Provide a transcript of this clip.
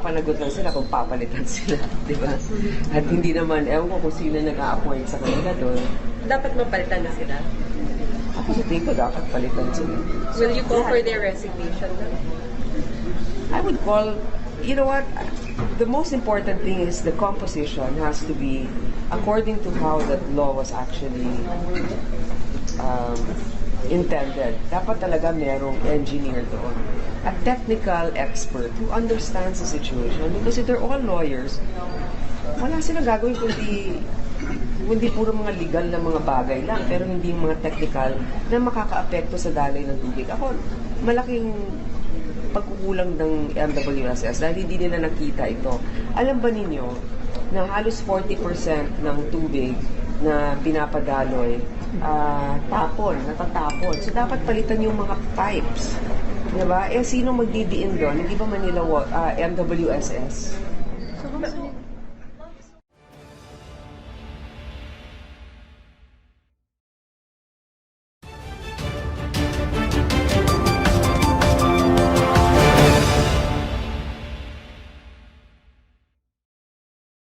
magpapanagot lang sila kung papalitan sila, di ba? At hindi naman, ewan ko kung sino nag-a-appoint sa kanila doon. Dapat mapalitan na sila? Ako sa tingin ko dapat palitan sila. Will you call for their resignation? I would call, you know what, the most important thing is the composition has to be according to how that law was actually intended. Dapat talaga merong engineer doon. A technical expert who understands the situation because if they're all lawyers, wala silang gagawin kundi puro mga legal na mga bagay lang pero hindi yung mga technical na makakaapekto sa daloy ng tubig. Ako, malaking pagkukulang ng MWSS dahil hindi nila nakita ito. Alam ba ninyo na halos 40% ng tubig na pinapadaloy natatapon. So dapat palitan yung mga pipes. Diba? Eh, sino magdidiin doon? Hindi ba Manila MWSS? So,